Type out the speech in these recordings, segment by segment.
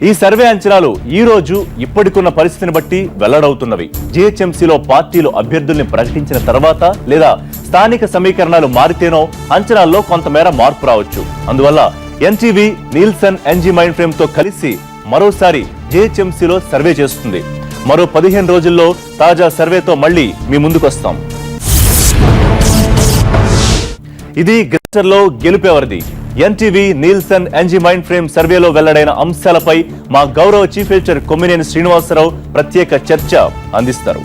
ఈ సర్వే అంచనాలు ఈ రోజు ఇప్పటికున్న పరిస్థితిని బట్టి వెల్లడవుతున్నవి. జీహెచ్ఎంసీలో పార్టీలు అభ్యర్థుల్ని ప్రకటించిన తర్వాత లేదా స్థానిక సమీకరణాలు మారితేనో అంచనాల్లో కొంతమేర మార్పు రావచ్చు. అందువల్ల NTV, Nielsen, NG mind frame తో కలిసి మరోసారి జీహెచ్ఎంసీలో సర్వే చేస్తుంది. మరో 15 రోజుల్లో తాజా సర్వేతో మళ్ళీ మీ ముందుకొస్తాం. ఇది గ్రేటర్లో గెలుపెవరిది? NTV, Nielsen, NG mind frame సర్వేలో వెల్లడైన అంశాలపై మా గౌరవ చీఫ్ ఎడిటర్ కొమ్మినేని శ్రీనివాసరావు ప్రత్యేక చర్చ అందిస్తారు.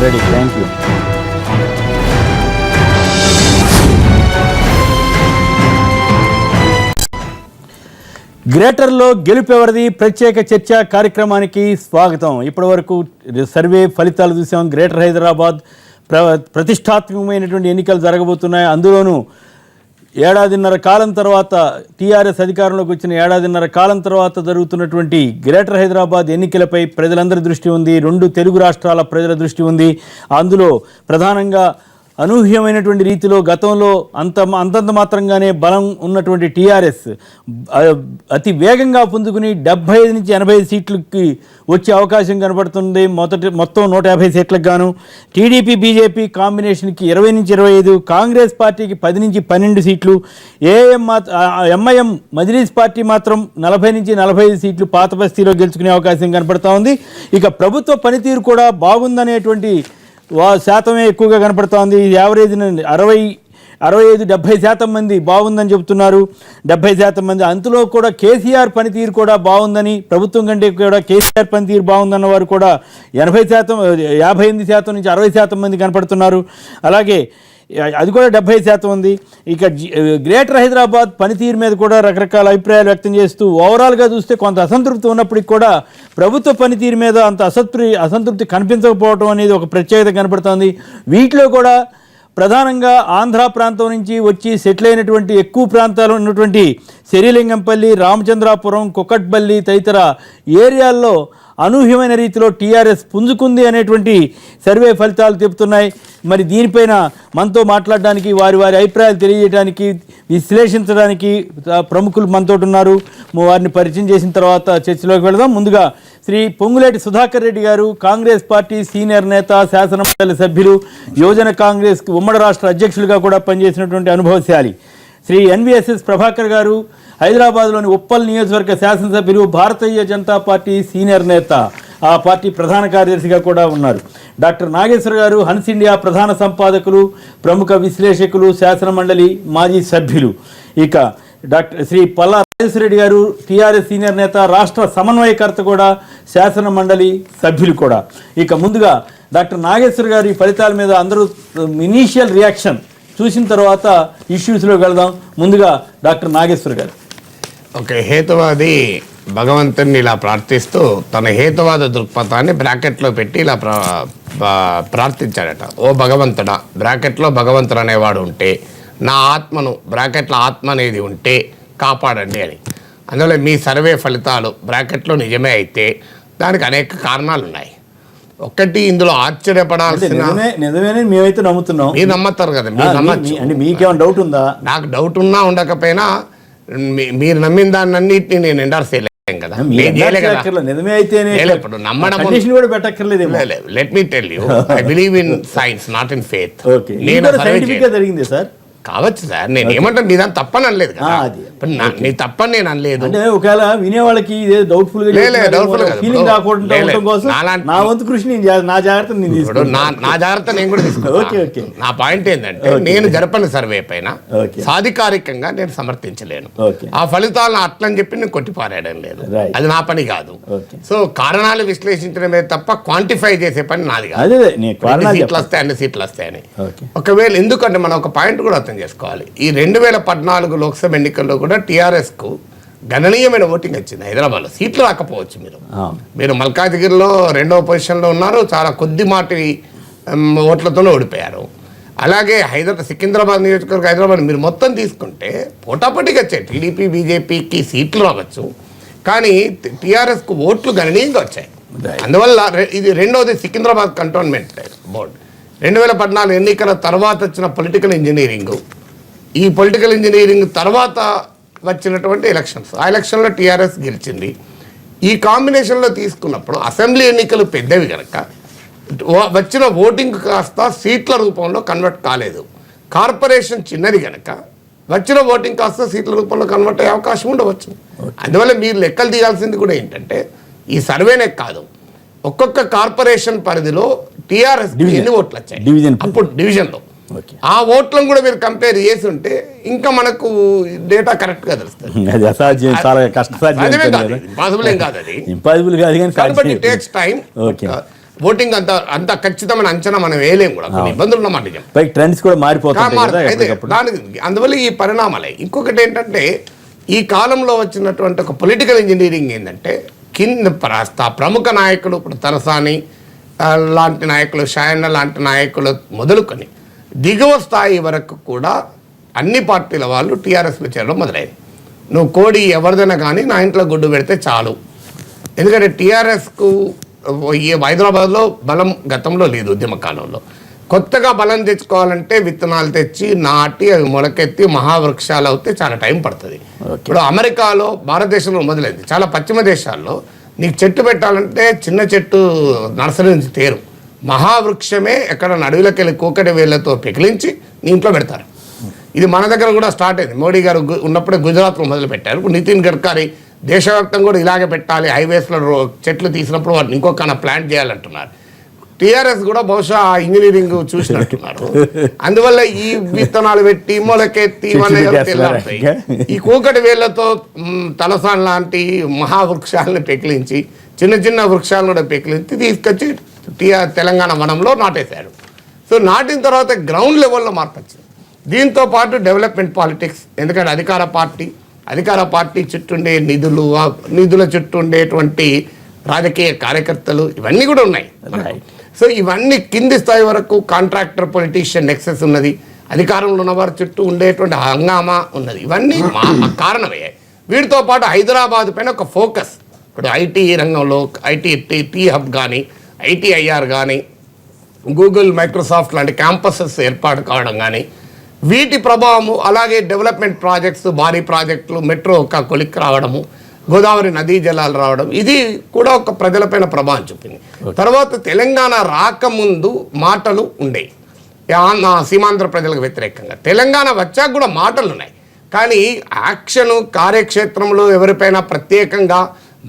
ready. Thank you. గ్రేటర్లో గెలుపెవరిది ప్రత్యేక చర్చా కార్యక్రమానికి స్వాగతం. ఇప్పటివరకు సర్వే ఫలితాలు చూసాం. గ్రేటర్ హైదరాబాద్ ప్రతిష్టాత్మకమైనటువంటి ఎన్నికలు జరగబోతున్నాయి. అందులోనూ ఏడాదిన్నర కాలం తర్వాత టీఆర్ఎస్ అధికారంలోకి వచ్చిన ఏడాదిన్నర కాలం తర్వాత జరుగుతున్నటువంటి గ్రేటర్ హైదరాబాద్ ఎన్నికలపై ప్రజలందరి దృష్టి ఉంది. 2 తెలుగు రాష్ట్రాల ప్రజల దృష్టి ఉంది. అందులో ప్రధానంగా అనూహ్యమైనటువంటి రీతిలో గతంలో అంతంత మాత్రంగానే బలం ఉన్నటువంటి టీఆర్ఎస్ అతి వేగంగా పుంజుకుని 75 నుంచి 80 సీట్లకి వచ్చే అవకాశం కనబడుతుంది. మొత్తం 150 సీట్లకు గాను టీడీపీ బీజేపీ కాంబినేషన్కి 20 నుంచి 25, కాంగ్రెస్ పార్టీకి 10 నుంచి 12 సీట్లు, ఎంఐఎం మజ్లిస్ పార్టీ మాత్రం 40 నుంచి 45 సీట్లు పాత బస్తీలో గెలుచుకునే అవకాశం కనపడతా ఉంది. ఇక ప్రభుత్వ పనితీరు కూడా బాగుందనేటువంటి శాతమే ఎక్కువగా కనపడుతోంది. యావరేజ్ 65-70% మంది బాగుందని చెబుతున్నారు. 70% మంది. అందులో కూడా కేసీఆర్ పనితీరు కూడా బాగుందని, ప్రభుత్వం కంటే కూడా కేసీఆర్ పనితీరు బాగుందన్న వారు కూడా 80%, 58% నుంచి 60% మంది కనపడుతున్నారు. అలాగే అది కూడా 70% ఉంది. ఇక గ్రేటర్ హైదరాబాద్ పనితీరు మీద కూడా రకరకాల అభిప్రాయాలు వ్యక్తం చేస్తూ ఓవరాల్గా చూస్తే కొంత అసంతృప్తి ఉన్నప్పటికీ కూడా ప్రభుత్వ పనితీరు మీద అంత అసంతృప్తి కనిపించకపోవడం అనేది ఒక ప్రత్యేకత కనపడుతోంది. వీటిలో కూడా ప్రధానంగా ఆంధ్ర ప్రాంతం నుంచి వచ్చి సెటిల్ అయినటువంటి ఎక్కువ ప్రాంతాలు ఉన్నటువంటి శరిలింగంపల్లి, రామచంద్రాపురం, కుకట్పల్లి తదితర ఏరియాల్లో అనూహ్యమైన రీతిలో టీఆర్ఎస్ పుంజుకుంది అనేటువంటి సర్వే ఫలితాలు చెబుతున్నాయి. మరి దీనిపైన మనతో మాట్లాడడానికి, వారి అభిప్రాయాలు తెలియజేయడానికి, విశ్లేషించడానికి ప్రముఖులు మనతో ఉన్నారు. వారిని పరిచయం చేసిన తర్వాత చర్చలోకి వెళదాం. ముందుగా శ్రీ పొంగులేటి సుధాకర్ రెడ్డి గారు, కాంగ్రెస్ పార్టీ సీనియర్ నేత, శాసనమండలి సభ్యులు, యువజన కాంగ్రెస్ ఉమ్మడి రాష్ట్ర అధ్యక్షులుగా కూడా పనిచేసినటువంటి అనుభవశాలి. శ్రీ ఎన్విఎస్ఎస్ ప్రభాకర్ గారు, హైదరాబాద్లోని ఉప్పల్ నియోజకవర్గ శాసనసభ్యులు, భారతీయ జనతా పార్టీ సీనియర్ నేత, ఆ పార్టీ ప్రధాన కార్యదర్శిగా కూడా ఉన్నారు. డాక్టర్ నాగేశ్వర గారు, హన్స్ ఇండియా ప్రధాన సంపాదకులు, ప్రముఖ విశ్లేషకులు, శాసనమండలి మాజీ సభ్యులు. ఇక శ్రీ పల్లా రాజేశ్వరరెడ్డి గారు, టీఆర్ఎస్ సీనియర్ నేత, రాష్ట్ర సమన్వయకర్త కూడా, శాసనమండలి సభ్యులు కూడా. ఇక ముందుగా డాక్టర్ నాగేశ్వర గారు ఈ ఫలితాల మీద అందరూ ఇనీషియల్ రియాక్షన్ చూసిన తర్వాత ఇష్యూస్లోకి వెళదాం. ముందుగా డాక్టర్ నాగేశ్వర గారు. ఓకే, హేతువాది భగవంతుని ఇలా ప్రార్థిస్తూ తన హేతువాద దృక్పథాన్ని బ్రాకెట్లో పెట్టి ఇలా ప్రార్థించాడట. ఓ భగవంతుడా, బ్రాకెట్లో భగవంతుడు అనేవాడు ఉంటే, నా ఆత్మను బ్రాకెట్లో ఆత్మ అనేది ఉంటే కాపాడండి అని. అందువల్ల మీ సర్వే ఫలితాలు బ్రాకెట్లో నిజమే అయితే దానికి అనేక కారణాలు ఉన్నాయి. ఒకటి, ఇందులో ఆశ్చర్యపడాల్సిన నిజమేనే మేమైతే నమ్ముతున్నాం. మీరు నమ్మతారు కదా, మీరు నమ్మచ్చు. అంటే మీకేమైనా డౌట్ ఉందా? నాకు డౌట్ ఉన్నా ఉండకపోయినా మీరు నమ్మిన దాన్ని అన్నిటిని నేను ఎండార్స్ చేయలేం కదా. నిజమే అయితే ఇప్పుడు నమ్మడం కూడా పెట్టక్కర్లేదు. Let me tell you, I believe in science, not in faith. జరిగింది సార్. కావచ్చు సార్, నేను ఏమంటాను, నీ దాన్ని తప్పని అనలేదు కదా. నీ తప్పని నేను అనలేదు. ఒకవేళ వినేవాళ్ళకి డౌట్ఫుల్ ఫీలింగ్ రాకుండా కోసం నా వంతు కృషి నా జాగ్రత్త నా జాగ్రత్త నేను కూడా తీసుకున్నాను. నా పాయింట్ ఏంటంటే, నేను జరపని సర్వే పైన సాధికారికంగా నేను సమర్థించలేను. ఆ ఫలితాలను అట్లని చెప్పి నేను కొట్టిపారేయడం లేదు, అది నా పని కాదు. సో కారణాలు విశ్లేషించడమే తప్ప క్వాంటిఫై చేసే పని నాది కాదు. సీట్లు వస్తాయి, అన్ని సీట్లు వస్తాయని. ఒకవేళ ఎందుకంటే మనం ఒక పాయింట్ కూడా అర్థం చేసుకోవాలి. ఈ 2014 లోక్సభ ఎన్నికల్లో కూడా టీఆర్ఎస్కు గణనీయమైన ఓటింగ్ వచ్చింది. హైదరాబాద్లో సీట్లు రాకపోవచ్చు. మీరు మల్కాజ్గిరిలో 2వ పొజిషన్లో ఉన్నారు, చాలా కొద్ది మాటి ఓట్లతోనే ఓడిపోయారు. అలాగే సికింద్రాబాద్ నియోజకవర్గం, హైదరాబాద్ మీరు మొత్తం తీసుకుంటే పోటాపోటీకి వచ్చాయి. టీడీపీ బీజేపీకి సీట్లు రావచ్చు, కానీ టీఆర్ఎస్కు ఓట్లు గణనీయంగా వచ్చాయి. అందువల్ల ఇది రెండవది, సికింద్రాబాద్ కంటోన్మెంట్ బోర్డు 2014 ఎన్నికల తర్వాత వచ్చిన పొలిటికల్ ఇంజనీరింగ్, ఈ పొలిటికల్ ఇంజనీరింగ్ తర్వాత వచ్చినటువంటి ఎలక్షన్స్, ఆ ఎలక్షన్లో టీఆర్ఎస్ గెలిచింది. ఈ కాంబినేషన్లో తీసుకున్నప్పుడు అసెంబ్లీ ఎన్నికలు పెద్దవి కనుక వచ్చిన ఓటింగ్ కాస్త సీట్ల రూపంలో కన్వర్ట్ కాలేదు. కార్పొరేషన్ చిన్నది కనుక వచ్చిన ఓటింగ్ కాస్త సీట్ల రూపంలో కన్వర్ట్ అయ్యే అవకాశం ఉండవచ్చు. అందువల్ల మీరు లెక్కలు తీయాల్సింది కూడా ఏంటంటే, ఈ సర్వేనే కాదు, ఒక్కొక్క కార్పొరేషన్ పరిధిలో టీఆర్ఎస్ ఎన్ని ఓట్లు వచ్చాయి అప్పుడు డివిజన్లో, ఆ ఓట్లను కూడా మీరు కంపేర్ చేసి ఉంటే ఇంకా మనకు డేటా కరెక్ట్ గా తెలుస్తుంది. ఇంపాసిబుల్ ఏం కాదు అది, టేక్స్ టైం. ఓటింగ్ అంత ఖచ్చితమైన అంచనా మనం వేయలేము కూడా, కొన్ని ఇబ్బందులు ఉన్నమాట. ట్రెండ్స్ కూడా మారిపోతాయి. అందువల్ల ఈ పరిణామాలే. ఇంకొకటి ఏంటంటే, ఈ కాలంలో వచ్చినటువంటి ఒక పొలిటికల్ ఇంజనీరింగ్ ఏంటంటే, కింద ప్రముఖ నాయకులు, ఇప్పుడు తలసాని లాంటి నాయకులు, షాయన్న లాంటి నాయకులు మొదలుకొని దిగువ స్థాయి వరకు కూడా అన్ని పార్టీల వాళ్ళు టీఆర్ఎస్లో చేరడం మొదలైంది. నువ్వు కోడి ఎవరిదైనా కానీ నా ఇంట్లో గుడ్డు పెడితే చాలు. ఎందుకంటే టీఆర్ఎస్కు ఈ హైదరాబాద్లో బలం గతంలో లేదు. ఉద్యమ కాలంలో కొత్తగా బలం తెచ్చుకోవాలంటే విత్తనాలు తెచ్చి నాటి అవి మొలకెత్తి మహావృక్షాలు అవుతే చాలా టైం పడుతుంది. ఇప్పుడు అమెరికాలో, భారతదేశంలో మొదలైంది. చాలా పశ్చిమ దేశాల్లో నీకు చెట్టు పెట్టాలంటే చిన్న చెట్టు నర్సరీ నుంచి తేరు, మహావృక్షమే ఎక్కడ అడవిలోకి వెళ్ళి కూకటి వేళ్లతో పెకిలించి నీ ఇంట్లో పెడతారు. ఇది మన దగ్గర కూడా స్టార్ట్ అయింది. మోడీ గారు ఉన్నప్పుడే గుజరాత్లో మొదలు పెట్టారు. ఇప్పుడు నితిన్ గడ్కరీ దేశవ్యాప్తంగా కూడా ఇలాగే పెట్టాలి, హైవేస్లో చెట్లు తీసినప్పుడు వాటిని ఇంకొక ప్లాంట్ చేయాలంటున్నారు. టీఆర్ఎస్ కూడా బహుశా ఇంజనీరింగ్ చూసినట్టున్నారు. అందువల్ల ఈ విత్తనాలు పెట్టి మొలకెత్తి ఈ కూకటి వేళ్లతో తలసాన్ లాంటి మహావృక్షాలను పెకిలించి చిన్న చిన్న వృక్షాలను కూడా పెకిలించి తీసుకొచ్చి తెలంగాణ వనంలో నాటేశాడు. సో నాటిన తర్వాత గ్రౌండ్ లెవెల్లో మార్పు వచ్చింది. దీంతో పాటు డెవలప్మెంట్ పాలిటిక్స్, ఎందుకంటే అధికార పార్టీ చుట్టూ ఉండే నిధుల చుట్టూ ఉండేటువంటి రాజకీయ కార్యకర్తలు ఇవన్నీ కూడా ఉన్నాయి. సో ఇవన్నీ కింది స్థాయి వరకు కాంట్రాక్టర్ పొలిటీషియన్ నెక్సెస్ ఉన్నది, అధికారంలో ఉన్నవారి చుట్టూ ఉండేటువంటి హంగామా ఉన్నది. ఇవన్నీ కారణమే. వీటితో పాటు హైదరాబాద్ పైన ఒక ఫోకస్, ఇప్పుడు ఐటీ రంగంలో టీ హబ్ కానీ, ఐటీఐఆర్ కానీ, గూగుల్, మైక్రోసాఫ్ట్ లాంటి క్యాంపసెస్ ఏర్పాటు కావడం కానీ, వీటి ప్రభావము, అలాగే డెవలప్మెంట్ ప్రాజెక్ట్స్, భారీ ప్రాజెక్టులు, మెట్రో ఒక కొలిక్ రావడము, గోదావరి నదీ జలాలు రావడం, ఇది కూడా ఒక ప్రజలపైన ప్రభావం చూపింది. తర్వాత తెలంగాణ రాకముందు మాటలు ఉండేవి సీమాంధ్ర ప్రజలకు వ్యతిరేకంగా. తెలంగాణ వచ్చాక కూడా మాటలు ఉన్నాయి, కానీ యాక్షను కార్యక్షేత్రంలో ఎవరిపైనా ప్రత్యేకంగా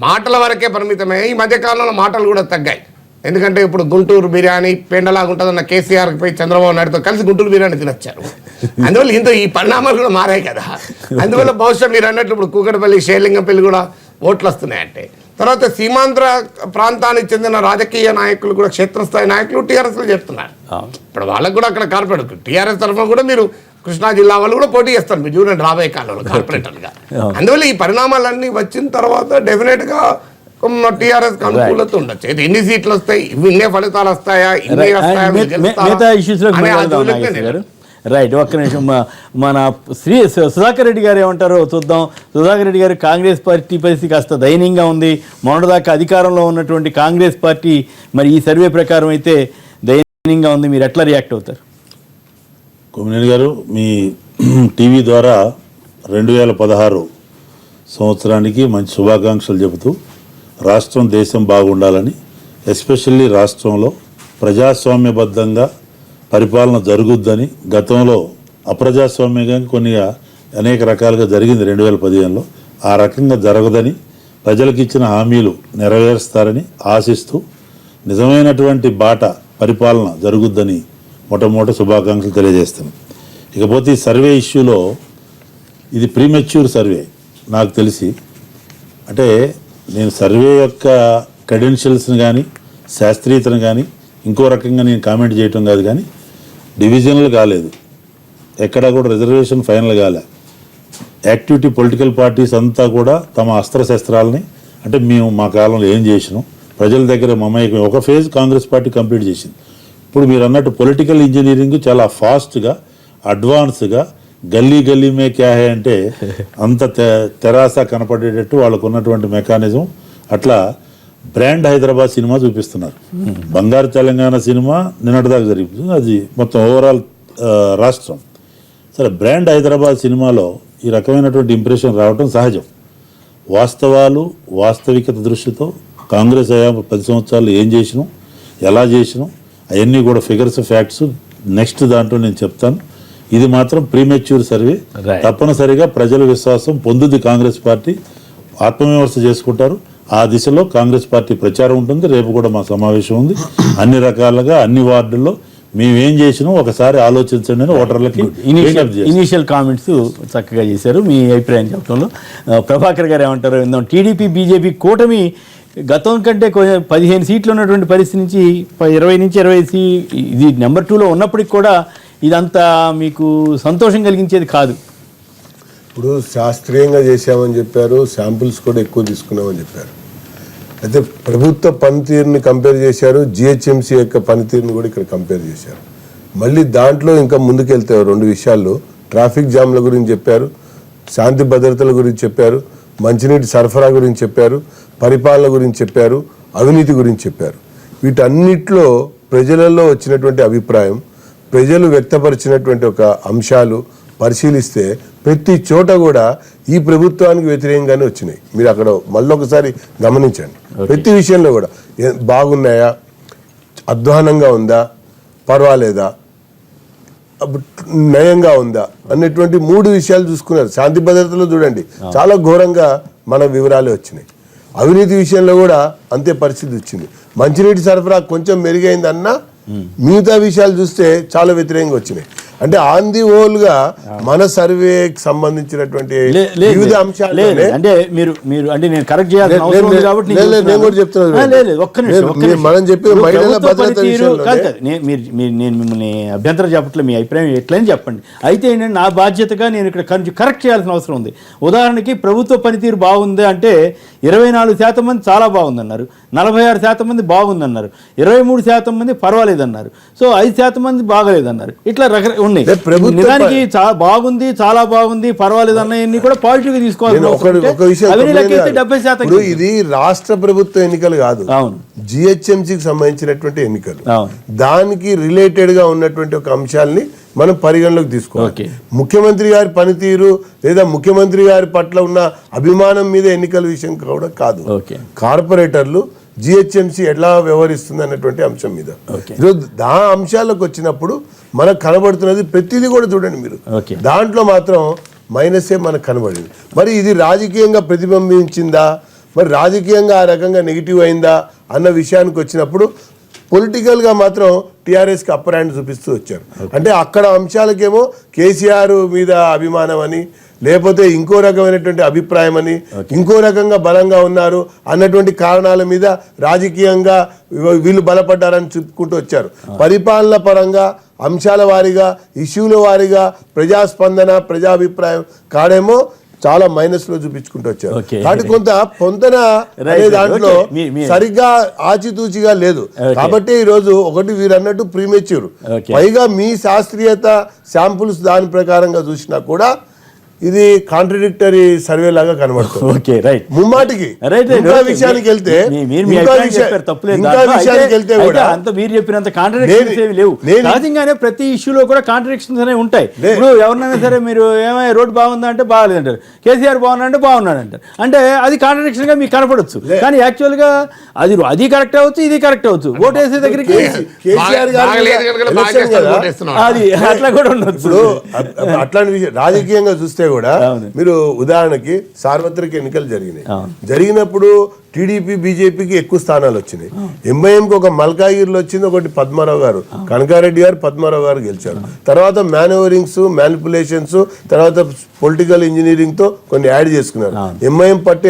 మాటల వరకే పరిమితమై ఈ మధ్యకాలంలో మాటలు కూడా తగ్గాయి. ఎందుకంటే ఇప్పుడు గుంటూరు బిర్యానీ పెండలాగా ఉంటుందన్న కేసీఆర్కి పోయి చంద్రబాబు నాయుడుతో కలిసి గుంటూరు బిర్యానీ తినొచ్చారు. అందువల్ల ఈ పరిణామాలు కూడా మారాయి కదా. అందువల్ల బహుశా మీరు అన్నట్లు ఇప్పుడు కూకటపల్లి, షేర్లింగంపల్లి కూడా ఓట్లు వస్తున్నాయంటే, తర్వాత సీమాంధ్ర ప్రాంతానికి చెందిన రాజకీయ నాయకులు కూడా, క్షేత్రస్థాయి నాయకులు టీఆర్ఎస్లో చెప్తున్నారు. ఇప్పుడు వాళ్ళకు కూడా అక్కడ కార్పొరేటర్ టీఆర్ఎస్ తరఫున కూడా మీరు కృష్ణా జిల్లా వాళ్ళు కూడా పోటీ చేస్తారు, మీరు చూడండి రాబోయే కాలంలో కార్పొరేటర్గా. అందువల్ల ఈ పరిణామాలన్నీ వచ్చిన తర్వాత డెఫినెట్గా టీఆర్ఎస్ అనుకూలత ఉండొచ్చు. ఎన్ని సీట్లు వస్తాయి, ఇన్నే ఫలితాలు వస్తాయా, రైట్. ఒక్క నిమిషం, మన సుధాకర్ రెడ్డి గారు ఏమంటారో చూద్దాం. సుధాకర్ రెడ్డి గారు, కాంగ్రెస్ పార్టీ పరిస్థితి కాస్త దయనీయంగా ఉంది. మొన్నటిదాకా అధికారంలో ఉన్నటువంటి కాంగ్రెస్ పార్టీ మరి ఈ సర్వే ప్రకారం అయితే దయనీయంగా ఉంది. మీరు ఎట్లా రియాక్ట్ అవుతారు? కొమ్మినేని గారు, మీ టీవీ ద్వారా 2016 సంవత్సరానికి మంచి శుభాకాంక్షలు చెబుతూ రాష్ట్రం, దేశం బాగుండాలని, ఎస్పెషల్లీ రాష్ట్రంలో ప్రజాస్వామ్యబద్ధంగా పరిపాలన జరుగుద్దని, గతంలో అప్రజాస్వామ్యంగా అనేక రకాలుగా జరిగింది 2015లో, ఆ రకంగా జరగదని, ప్రజలకు ఇచ్చిన హామీలు నెరవేరుస్తారని ఆశిస్తూ నిజమైనటువంటి బాట పరిపాలన జరుగుద్దని మొట్టమొదటి శుభాకాంక్షలు తెలియజేస్తాను. ఇకపోతే ఈ సర్వే ఇష్యూలో ఇది ప్రీమెచ్యూర్ సర్వే నాకు తెలిసి. అంటే నేను సర్వే యొక్క క్రెడెన్షియల్స్ని కానీ, శాస్త్రీయతను కానీ ఇంకో రకంగా నేను కామెంట్ చేయటం కాదు, కానీ డివిజన్లు కాలేదు, ఎక్కడ కూడా రిజర్వేషన్ ఫైనల్ కాలే. యాక్టివిటీ పొలిటికల్ పార్టీస్ అంతా కూడా తమ అస్త్రశస్త్రాలని, అంటే మేము మా కాలంలో ఏం చేసినాం, ప్రజల దగ్గర మమేకం, ఒక ఫేజ్ కాంగ్రెస్ పార్టీ కంప్లీట్ చేసింది. ఇప్పుడు మీరు అన్నట్టు పొలిటికల్ ఇంజనీరింగ్ చాలా ఫాస్ట్గా, అడ్వాన్స్గా, గల్లీ మే క్యా హై అంటే అంత తెరాస కనపడేటట్టు వాళ్ళకు ఉన్నటువంటి మెకానిజం. అట్లా బ్రాండ్ హైదరాబాద్ సినిమా చూపిస్తున్నారు. బంగారు తెలంగాణ సినిమా నిన్నటిదాకా జరిగింది, అది మొత్తం ఓవరాల్ రాష్ట్రం. సరే, బ్రాండ్ హైదరాబాద్ సినిమాలో ఈ రకమైనటువంటి ఇంప్రెషన్ రావడం సహజం. వాస్తవాలు, వాస్తవికత దృష్టితో కాంగ్రెస్ 10 సంవత్సరాలు ఏం చేసినాం, ఎలా చేసినాం, అవన్నీ కూడా ఫిగర్స్, ఫ్యాక్ట్స్ నెక్స్ట్ దాంట్లో నేను చెప్తాను. ఇది మాత్రం ప్రీమెచ్యూర్ సర్వే. తప్పనిసరిగా ప్రజల విశ్వాసం పొందుద్ది కాంగ్రెస్ పార్టీ. ఆత్మవిమర్శ చేసుకుంటారు. ఆ దిశలో కాంగ్రెస్ పార్టీ ప్రచారం ఉంటుంది. రేపు కూడా మా సమావేశం ఉంది. అన్ని రకాలుగా అన్ని వార్డుల్లో మేమేం చేసినాం ఒకసారి ఆలోచించండి అని ఓటర్లకి ఇనీషియల్ కామెంట్స్ చక్కగా చేశారు. మీ అభిప్రాయం చెప్పడంలో ప్రభాకర్ గారు ఏమంటారు విందాం. టీడీపీ, బీజేపీ కూటమి గతం కంటే 15 సీట్లు ఉన్నటువంటి పరిస్థితి నుంచి 20 నుంచి 25 ఇది నెంబర్ 2లో ఉన్నప్పటికి కూడా ఇదంతా మీకు సంతోషం కలిగించేది కాదు. ఇప్పుడు శాస్త్రీయంగా చేశామని చెప్పారు, శాంపిల్స్ కూడా ఎక్కువ తీసుకున్నామని చెప్పారు. అయితే ప్రభుత్వ పనితీరుని కంపేర్ చేశారు, జిహెచ్ఎంసీ యొక్క పనితీరుని కూడా ఇక్కడ కంపేర్ చేశారు. మళ్ళీ దాంట్లో ఇంకా ముందుకెళ్తే 2 విషయాల్లో ట్రాఫిక్ జామ్ల గురించి చెప్పారు, శాంతి భద్రతల గురించి చెప్పారు, మంచినీటి సరఫరా గురించి చెప్పారు, పరిపాలన గురించి చెప్పారు, అవినీతి గురించి చెప్పారు. వీటన్నిటిలో ప్రజలలో వచ్చినటువంటి అభిప్రాయం, ప్రజలు వ్యక్తపరిచినటువంటి ఒక అంశాలు పరిశీలిస్తే ప్రతి చోట కూడా ఈ ప్రభుత్వానికి వ్యతిరేకంగానే వచ్చినాయి. మీరు అక్కడ మళ్ళొకసారి గమనించండి. ప్రతి విషయంలో కూడా బాగున్నాయా, అధ్వానంగా ఉందా, పర్వాలేదా, నయంగా ఉందా అన్నటువంటి 3 విషయాలు చూసుకున్నారు. శాంతి భద్రతలో చూడండి చాలా ఘోరంగా మన వివరాలే వచ్చినాయి. అవినీతి విషయంలో కూడా అంతే పరిస్థితి వచ్చింది. మంచినీటి సరఫరా కొంచెం మెరుగైంది అన్నా మిగతా విషయాలు చూస్తే చాలా వ్యతిరేకంగా వచ్చినాయి. అంటే ఆన్ ది హోల్ గా మన సర్వేకి సంబంధించినటువంటి వివిధ అంశాలు అంటే మీరు అంటే నేను కరెక్ట్ చేయాల్సిన అవసరం ఉంది కాబట్టి నేను కూడా చెప్తున్నాను. మనం చెప్పిన మహిళల భద్రత నేను మిమ్మల్ని అభ్యంతరం చెప్పట్లేదు, మీ అభిప్రాయం ఎట్లని చెప్పండి. అయితే ఏంటంటే నా బాధ్యతగా నేను ఇక్కడ కరెక్ట్ చేయాల్సిన అవసరం ఉంది. ఉదాహరణకి ప్రభుత్వ పనితీరు బాగుంది అంటే 24% మంది చాలా బాగుందన్నారు, 46% మంది బాగుందన్నారు, 23% మంది పర్వాలేదన్నారు, సో 5% మంది బాగలేదన్నారు. ఇట్లా ఉన్నాయి. నిజానికి బాగుంది, చాలా బాగుంది, పర్వాలేదు అన్నవన్నీ కూడా పాజిటివ్ గా తీసుకోవాలి. ఇది రాష్ట్ర ప్రభుత్వ ఎన్నికలు కాదు, జిహెచ్ఎంసీకి సంబంధించినటువంటి ఎన్నికలు. దానికి రిలేటెడ్ గా ఉన్నటువంటి ఒక అంశాలని మనం పరిగణలోకి తీసుకోవాలి. ముఖ్యమంత్రి గారి పనితీరు లేదా ముఖ్యమంత్రి గారి పట్ల ఉన్న అభిమానం మీద ఎన్నికల విషయం కూడా కాదు. కార్పొరేటర్లు జిహెచ్ఎంసీ ఎలా వ్యవహరిస్తుంది అన్నటువంటి అంశం మీద ఈరోజు ఆ అంశాలకు వచ్చినప్పుడు మనకు కనబడుతున్నది ప్రతిదీ కూడా చూడండి మీరు. దాంట్లో మాత్రం మైనసే మనకు కనబడింది. మరి ఇది రాజకీయంగా ప్రతిబింబించిందా, మరి రాజకీయంగా ఆ రకంగా నెగిటివ్ అయిందా అన్న విషయానికి వచ్చినప్పుడు పొలిటికల్గా మాత్రం టీఆర్ఎస్కి అప్పర్ హ్యాండ్ చూపిస్తూ వచ్చారు. అంటే అక్కడ అంశాలకేమో కేసీఆర్ మీద అభిమానం అని, లేకపోతే ఇంకో రకమైనటువంటి అభిప్రాయం అని, ఇంకో రకంగా బలంగా ఉన్నారు అన్నటువంటి కారణాల మీద రాజకీయంగా వీళ్ళు బలపడ్డారని చెప్పుకుంటూ వచ్చారు. పరిపాలన పరంగా అంశాల వారీగా, ఇష్యూల వారీగా ప్రజాస్పందన, ప్రజాభిప్రాయం కాడేమో చాలా మైనస్ లో చూపించుకుంటూ వచ్చారు. కాబట్టి కొంత పొంతన అనే దాంట్లో సరిగ్గా ఆచితూచిగా లేదు. కాబట్టి ఈ రోజు ఒకటి మీరు అన్నట్టు ప్రీమెచ్యూర్, పైగా మీ శాస్త్రీయత శాంపుల్స్ దాని ప్రకారంగా చూసినా కూడా ఇది కాంట్రడిక్టరీ సర్వే లాగా కనబడుతుంది. ముమ్మాటికి ఇంకా విషయానికి వెళ్తే కూడా మీరు చెప్పినంత కాంట్రడిక్షన్స్ ఏమి లేవు. సహజంగానే ప్రతి ఇష్యూలో కూడా కాంట్రడిక్షన్స్ అనేవి ఉంటాయి. ఇప్పుడు ఎవరినైనా సరే మీరు ఏమైనా రోడ్డు బాగుందా అంటే బాగాలేదు అంటారు, కేసీఆర్ బాగున్నా అంటే బాగున్నాడు అంటారు. అంటే అది కాంట్రడిక్షన్ గా మీకు కనపడవచ్చు, కానీ యాక్చువల్ గా అది కరెక్ట్ అవ్వచ్చు, ఇది కరెక్ట్ అవ్వచ్చు. ఓటు వేసే దగ్గరికి అది అట్లా కూడా ఉండొచ్చు. అట్లాంటి విషయం రాజకీయంగా చూస్తే కూడా మీరు ఉదాహరణకి సార్వత్రిక ఎన్నికలు జరిగినప్పుడు టీడీపీ బీజేపీకి ఎక్కువ స్థానాలు వచ్చినాయి. ఎంఐఎంకి ఒక మల్కాగిరిలో వచ్చింది, ఒకటి పద్మారావు గారు, కనకారెడ్డి గారు, పద్మారావు గారు గెలిచారు. తర్వాత మేనోవరింగ్స్, మ్యానిపులేషన్స్, తర్వాత పొలిటికల్ ఇంజనీరింగ్ తో కొన్ని యాడ్ చేసుకున్నారు. ఎంఐఎం పట్టి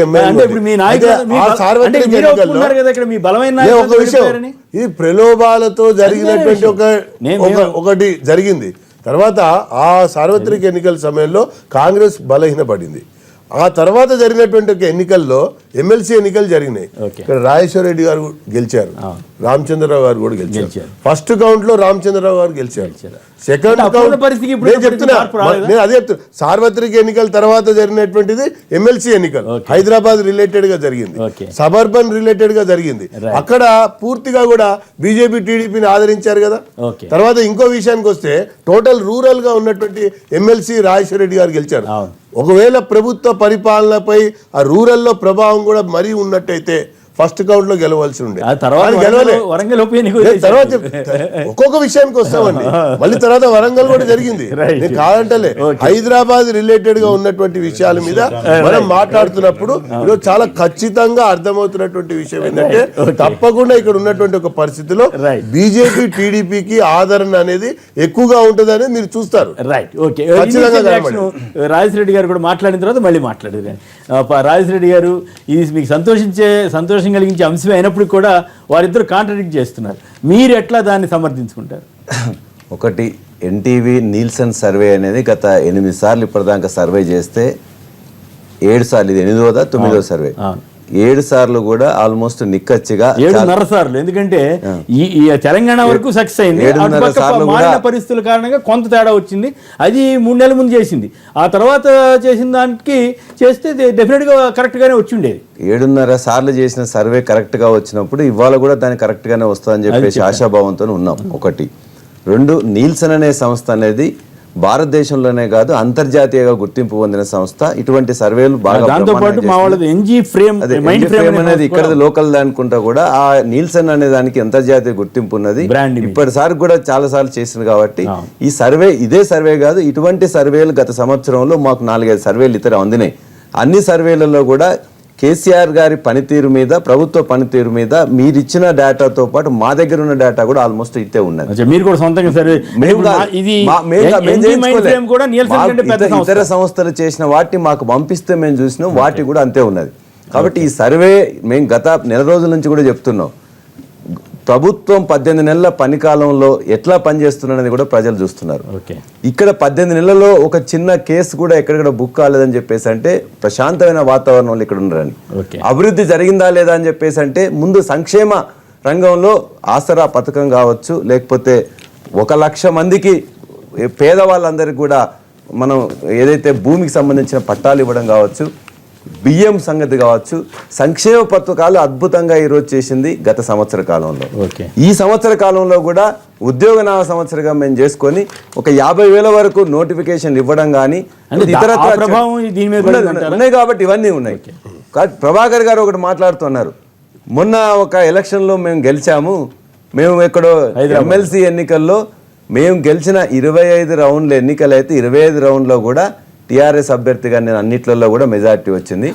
ఇది ప్రలోభాలతో జరిగినటువంటి ఒకటి జరిగింది. తర్వాత ఆ సార్వత్రిక ఎన్నికల సమయంలో కాంగ్రెస్ బలహీనపడింది. ఆ తర్వాత జరిగినటువంటి ఎన్నికల్లో ఎమ్మెల్సీ ఎన్నికలు జరిగినాయి. ఇక్కడ రాజేశ్వర రెడ్డి గారు గెలిచారు, రామచంద్రరావు గారు కూడా గెలిచారు. ఫస్ట్ కౌంట్ లో రామచంద్రరావు గారు గెలిచారు. సెకండ్ కౌంట్ నేను చెప్తున్నా, నేను అదే చెప్తున్నా, సార్వత్రిక ఎన్నికల తర్వాత జరిగినటువంటిది ఎమ్మెల్సీ ఎన్నికలు హైదరాబాద్ రిలేటెడ్ గా జరిగింది, సబర్బన్ రిలేటెడ్ గా జరిగింది. అక్కడ పూర్తిగా కూడా బీజేపీ టీడీపీని ఆదరించారు కదా. తర్వాత ఇంకో విషయానికి వస్తే టోటల్ రూరల్ గా ఉన్నటువంటి ఎమ్మెల్సీ రాజేశ్వర రెడ్డి గారు గెలిచారు. ఒకవేళ ప్రభుత్వ పరిపాలనపై ఆ రూరల్లో ప్రభావం కూడా మరీ ఉన్నట్టయితే ఫస్ట్ కౌంట్ లో గెలవాల్సి ఉండే. తర్వాత ఒక్కొక్క విషయానికి వస్తామండి, మళ్ళీ తర్వాత వరంగల్ కూడా జరిగింది. నేను కాదంటలే, హైదరాబాద్ రిలేటెడ్ గా ఉన్నటువంటి విషయాల మీద మనం మాట్లాడుతున్నప్పుడు ఈరోజు చాలా ఖచ్చితంగా అర్థమవుతున్నటువంటి విషయం ఏంటంటే తప్పకుండా ఇక్కడ ఉన్నటువంటి ఒక పరిస్థితిలో బీజేపీ టీడీపీకి ఆదరణ అనేది ఎక్కువగా ఉంటుంది అనేది మీరు చూస్తారు. రాజేశ్వరరెడ్డి గారు కూడా మాట్లాడిన తర్వాత మళ్ళీ మాట్లాడారు. రాజేశ్వరరెడ్డి గారు ఇది మీకు సంతోషం కలిగించే అంశమే అయినప్పుడు కూడా వారిద్దరు కాంట్రడిక్ట్ చేస్తున్నారు. మీరు ఎట్లా దాన్ని సమర్థించుకుంటారు? ఒకటి, ఎన్టీవీ నీల్సన్ సర్వే అనేది గత 8 సార్లు ఇప్పటిదాకా సర్వే చేస్తే 7 సార్లు, ఇది 8వ 9వ సర్వే. 7 సార్లు కూడా ఆల్మోస్ట్ నిక్కచ్చిగా 7.5 సార్లు, ఎందుకంటే ఈ తెలంగాణ వరకు సక్సెస్ అయింది. 7.5 అటుపక్క సార్లు మారిన కూడా పరిస్థితుల కారణంగా కొంత తేడా వచ్చింది. అది 3 నెలల ముందు చేసింది. ఆ తర్వాత చేసిన దానికి చేస్తే డెఫినెట్ గా కరెక్ట్ గానే వచ్చి ఉండేది. 7.5 సార్లు చేసిన సర్వే కరెక్ట్ గా వచ్చినప్పుడు ఇవాళ కూడా దాన్ని కరెక్ట్ గానే వస్తుందని చెప్పేసి ఆశాభావంతో ఉన్నాం. 1, 2 నీల్సన్ అనే సంస్థ అనేది భారతదేశంలోనే కాదు అంతర్జాతీయంగా గుర్తింపు పొందిన సంస్థ. ఇటువంటి సర్వేలు బాగా దాంతో పాటు మా వాళ్ళది ఎన్జీ ఫ్రేమ్ అనేది ఇక్కడ లోకల్ అనుకుంటా కూడా ఆ నీల్సన్ అనే దానికి అంతర్జాతీయ గుర్తింపు ఉన్నది. ఇప్పటిసారి కూడా చాలా సార్లు చేసింది కాబట్టి ఈ సర్వే ఇదే సర్వే కాదు, ఇటువంటి సర్వేలు గత సంవత్సరంలో మాకు 4-5 సర్వేలు ఇతర అందినాయి. అన్ని సర్వేలలో కూడా కేసీఆర్ గారి పనితీరు మీద, ప్రభుత్వ పనితీరు మీద మీరిచ్చిన డేటాతో పాటు మా దగ్గర ఉన్న డేటా కూడా ఆల్మోస్ట్ ఇట్టే ఉన్నది. మీరు కూడా సొంతంగా సరే ఇతర సంస్థలు చేసిన వాటిని మాకు పంపిస్తే మేము చూసినాం, వాటి కూడా అంతే ఉన్నది. కాబట్టి ఈ సర్వే మేము గత నెల రోజుల నుంచి కూడా చెప్తున్నాం. ప్రభుత్వం 18 నెలల పనికాలంలో ఎట్లా పనిచేస్తున్నది కూడా ప్రజలు చూస్తున్నారు. ఇక్కడ 18 నెలల్లో ఒక చిన్న కేసు కూడా ఎక్కడెక్కడ బుక్ కాలేదని చెప్పేసి అంటే ప్రశాంతమైన వాతావరణంలో ఇక్కడ ఉన్నారని, అభివృద్ధి జరిగిందా లేదా అని చెప్పేసి అంటే ముందు సంక్షేమ రంగంలో ఆసరా పథకం కావచ్చు, లేకపోతే 1,00,000 మందికి పేదవాళ్ళందరికీ కూడా మనం ఏదైతే భూమికి సంబంధించిన పట్టాలు ఇవ్వడం కావచ్చు, బియ్యం సంగతి కావచ్చు, సంక్షేమ పథకాలు అద్భుతంగా ఈరోజు చేసింది గత సంవత్సర కాలంలో. ఈ సంవత్సర కాలంలో కూడా ఉద్యోగ సంవత్సరంగా మేము చేసుకొని ఒక 50,000 వరకు నోటిఫికేషన్లు ఇవ్వడం కానీ ఇతర ఉన్నాయి. కాబట్టి ఇవన్నీ ఉన్నాయి. ప్రభాకర్ గారు ఒకటి మాట్లాడుతున్నారు, మొన్న ఒక ఎలక్షన్లో మేము గెలిచాము, మేము ఎక్కడో ఎమ్మెల్సీ ఎన్నికల్లో మేము గెలిచిన 25 రౌండ్ల ఎన్నికలు అయితే 25 రౌండ్లో కూడా టీఆర్ఎస్ అభ్యర్థిగా నేను అన్నిట్లలో కూడా మెజార్టీ వచ్చింది.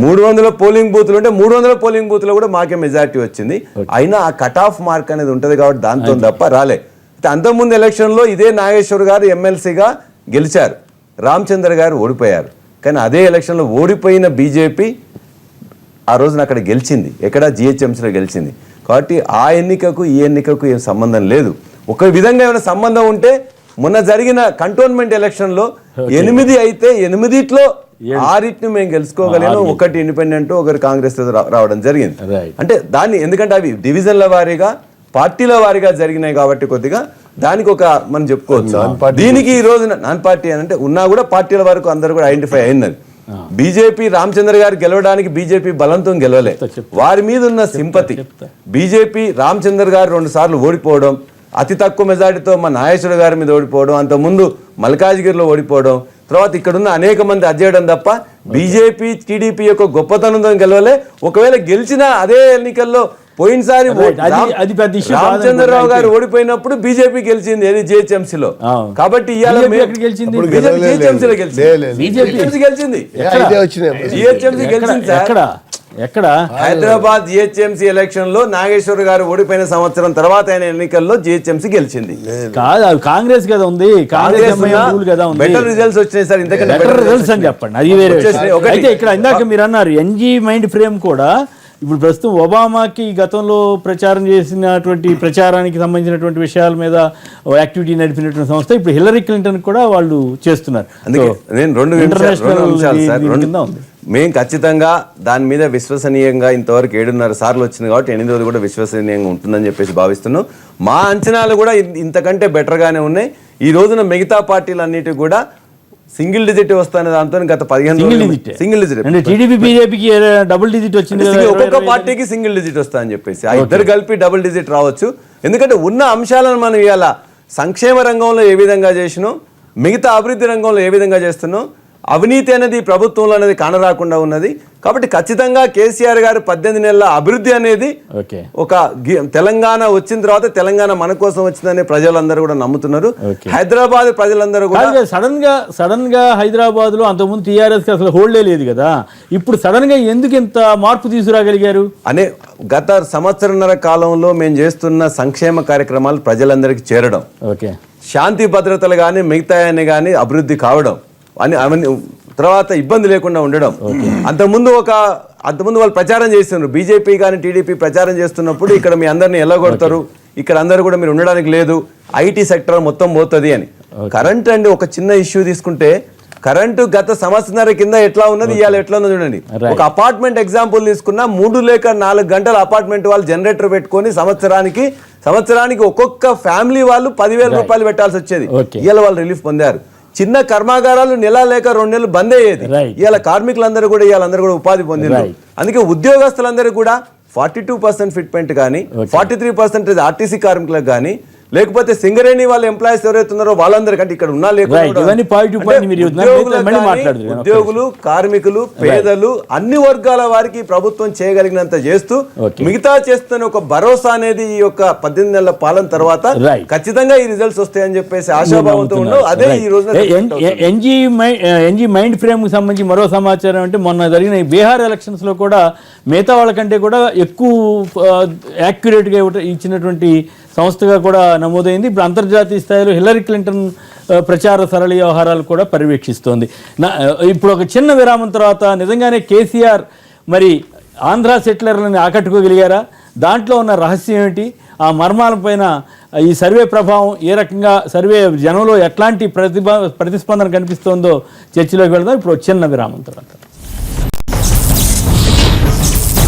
300 పోలింగ్ బూత్లు ఉంటే 300 పోలింగ్ బూత్లో కూడా మాకే మెజార్టీ వచ్చింది. అయినా ఆ కట్ ఆఫ్ మార్క్ అనేది ఉంటుంది కాబట్టి దాంతో తప్ప రాలే. అంతకుముందు ఎలక్షన్లో ఇదే నాగేశ్వర్ గారు ఎమ్మెల్సీగా గెలిచారు, రామచంద్ర గారు ఓడిపోయారు. కానీ అదే ఎలక్షన్లో ఓడిపోయిన బీజేపీ ఆ రోజున అక్కడ గెలిచింది, ఎక్కడ జిహెచ్ఎంసీలో గెలిచింది. కాబట్టి ఆ ఎన్నికకు ఈ ఎన్నికకు ఏం సంబంధం లేదు. ఒక విధంగా ఏమైనా సంబంధం ఉంటే మొన్న జరిగిన కంటోన్మెంట్ ఎలక్షన్లో 8 అయితే 8లో 6 మేము గెలుచుకోగలిగాము. 1 ఇండిపెండెంట్, 1 కాంగ్రెస్ రావడం జరిగింది. అంటే దాన్ని ఎందుకంటే అవి డివిజన్ల వారీగా పార్టీల వారీగా జరిగినాయి కాబట్టి కొద్దిగా దానికి ఒక మనం చెప్పుకోవచ్చు. దీనికి ఈ రోజున నాన్ పార్టీ అని అంటే ఉన్నా కూడా పార్టీల వరకు అందరూ కూడా ఐడెంటిఫై అయినది. బీజేపీ రామచంద్ర గారు గెలవడానికి బీజేపీ బలంతో గెలవలే, వారి మీద ఉన్న సింపతి. బీజేపీ రామచంద్ర గారు 2 సార్లు ఓడిపోవడం, అతి తక్కువ మెజార్టీతో మా నాగేశ్వర గారి మీద ఓడిపోవడం, అంతకుముందు మల్కాజ్గిరిలో ఓడిపోవడం, తర్వాత ఇక్కడున్న అనేక మంది అధ్యయడం తప్ప బీజేపీ టీడీపీ యొక్క గొప్పతనంతో గెలవలే. ఒకవేళ గెలిచిన అదే ఎన్నికల్లో పోయినసారి రామచంద్రరావు గారు ఓడిపోయినప్పుడు బీజేపీ గెలిచింది ఏది జిహెచ్ఎంసీలో. కాబట్టి ఇవాళ జిహెచ్ఎంసీలో గెలిచింది. ఎక్కడ హైదరాబాద్ జిహెచ్ఎంసీ ఎలక్షన్ లో నాగేశ్వర్ గారు ఓడిపోయిన సంవత్సరం తర్వాత ఆయన ఎన్నికల్లో జిహెచ్ఎంసీ గెలిచింది. కాదు కాంగ్రెస్ కదా ఉంది, బెటర్ రిజల్ట్స్ వచ్చినాయి సార్. ఇంతకంటే బెటర్ రిజల్ట్స్ అని చెప్పండి, అది వేరే. అయితే ఇక్కడ ఇందాక మీరు అన్నారు ఎన్జీ మైండ్ ఫ్రేమ్ కూడా ఇప్పుడు ప్రస్తుతం ఒబామాకి గతంలో ప్రచారం చేసినటువంటి ప్రచారానికి సంబంధించినటువంటి విషయాల మీద యాక్టివిటీ నడిపినటువంటి సంస్థ ఇప్పుడు హిల్లరీ క్లింటన్ కూడా వాళ్ళు చేస్తున్నారు. అందుకే నేను 2 నిమిషాలు మేము ఖచ్చితంగా దాని మీద విశ్వసనీయంగా ఇంతవరకు 7.5 సార్లు వచ్చింది కాబట్టి 8வது కూడా విశ్వసనీయంగా ఉంటుందని చెప్పేసి భావిస్తున్నాం. మా అంచనాలు కూడా ఇంతకంటే బెటర్గానే ఉన్నాయి. ఈ రోజున మిగతా పార్టీలన్నిటికీ కూడా సింగిల్ డిజిట్ వస్తానే దాంతో గత 15 సింగిల్ డిజిట్ టీడీపీ బీజేపీకి డబుల్ డిజిట్ వచ్చింది. ఒక్కొక్క పార్టీకి సింగిల్ డిజిట్ వస్తా అని చెప్పేసి ఆ ఇద్దరు కలిపి డబుల్ డిజిట్ రావచ్చు. ఎందుకంటే ఉన్న అంశాలను మనం ఇవాళ సంక్షేమ రంగంలో ఏ విధంగా చేసినాం, మిగతా అభివృద్ధి రంగంలో ఏ విధంగా చేస్తున్నాం, అవినీతి అనేది ప్రభుత్వంలో అనేది కానరాకుండా ఉన్నది. కాబట్టి ఖచ్చితంగా కేసీఆర్ గారు 18 నెలల అభివృద్ధి అనేది ఒక తెలంగాణ వచ్చిన తర్వాత తెలంగాణ మన కోసం వచ్చిందని ప్రజలందరూ కూడా నమ్ముతున్నారు. హైదరాబాద్ ప్రజలందరూ కూడా సడన్ గా హైదరాబాద్ లో అంతకుముందు టీఆర్ఎస్ అసలు హోల్డే లేదు కదా, ఇప్పుడు సడన్ గా ఎందుకు ఇంత మార్పు తీసుకురాగలిగారు అనే గత సంవత్సరన్నర కాలంలో మేము చేస్తున్న సంక్షేమ కార్యక్రమాలు ప్రజలందరికీ చేరడం, శాంతి భద్రతలు కానీ మిగతా కానీ అభివృద్ధి కావడం అని అవన్నీ తర్వాత ఇబ్బంది లేకుండా ఉండడం. అంతకుముందు వాళ్ళు ప్రచారం చేస్తున్నారు, బీజేపీ కానీ టీడీపీ ప్రచారం చేస్తున్నప్పుడు ఇక్కడ మీ అందరిని ఎలా కొడతారు, ఇక్కడ అందరూ కూడా మీరు ఉండడానికి లేదు, ఐటీ సెక్టర్ మొత్తం పోతుంది అని. కరెంట్ అండి ఒక చిన్న ఇష్యూ తీసుకుంటే కరెంటు గత సంవత్సరాల కింద ఎట్లా ఉన్నది ఇవాళ ఎట్లా ఉన్నది చూడండి. ఒక అపార్ట్మెంట్ ఎగ్జాంపుల్ తీసుకున్నా 3 లేక 4 గంటల అపార్ట్మెంట్ వాళ్ళు జనరేటర్ పెట్టుకొని సంవత్సరానికి ఒక్కొక్క ఫ్యామిలీ వాళ్ళు 10,000 రూపాయలు పెట్టాల్సి వచ్చేది. ఇవాళ వాళ్ళు రిలీఫ్ పొందారు. చిన్న కర్మాగారాలు నెల లేక 2 నెలలు బంద్ అయ్యేది. ఇవాళ కార్మికులందరూ కూడా ఉపాధి పొందినారు. అందుకే ఉద్యోగస్తులందరూ కూడా 42% ఫిట్మెంట్ కానీ 43% ఆర్టీసీ కార్మికులకు కానీ లేకపోతే సింగరేణి వాళ్ళ ఎంప్లాయీస్ ఎవరైతే ఉన్నారో వాళ్ళందరికంటే ఇక్కడ ఉన్నా ఉద్యోగులు, కార్మికులు, పేదలు అన్ని వర్గాల వారికి ప్రభుత్వం చేయగలిగినంత చేస్తూ మిగతా చేస్తున్న ఒక భరోసా అనేది ఈ యొక్క 18 నెలల పాలన తర్వాత ఖచ్చితంగా ఈ రిజల్ట్స్ వస్తాయని చెప్పేసి ఆశాభావంతో ఉండవు. అదే ఈ రోజు ఎన్జీ మైండ్ ఫ్రేమ్ కి సంబంధించి మరో సమాచారం అంటే మొన్న జరిగిన ఈ బీహార్ ఎలక్షన్స్ లో కూడా మిగతా వాళ్ళకంటే కూడా ఎక్కువ యాక్యురేట్ గా ఇచ్చినటువంటి సంస్థగా కూడా నమోదైంది. ఇప్పుడు అంతర్జాతీయ స్థాయిలో హిల్లరీ క్లింటన్ ప్రచార సరళి వ్యవహారాలు కూడా పర్యవేక్షిస్తోంది. ఇప్పుడు ఒక చిన్న విరామం తర్వాత నిజంగానే కేసీఆర్ మరి ఆంధ్ర సెటిలర్లని ఆకట్టుకోగలిగారా? దాంట్లో ఉన్న రహస్యం ఏమిటి? ఆ మర్మాల పైన ఈ సర్వే ప్రభావం ఏ రకంగా, సర్వే జనంలో ఎట్లాంటి ప్రతిస్పందన కనిపిస్తోందో చర్చలోకి వెళ్దాం. ఇప్పుడు చిన్న విరామం తర్వాత.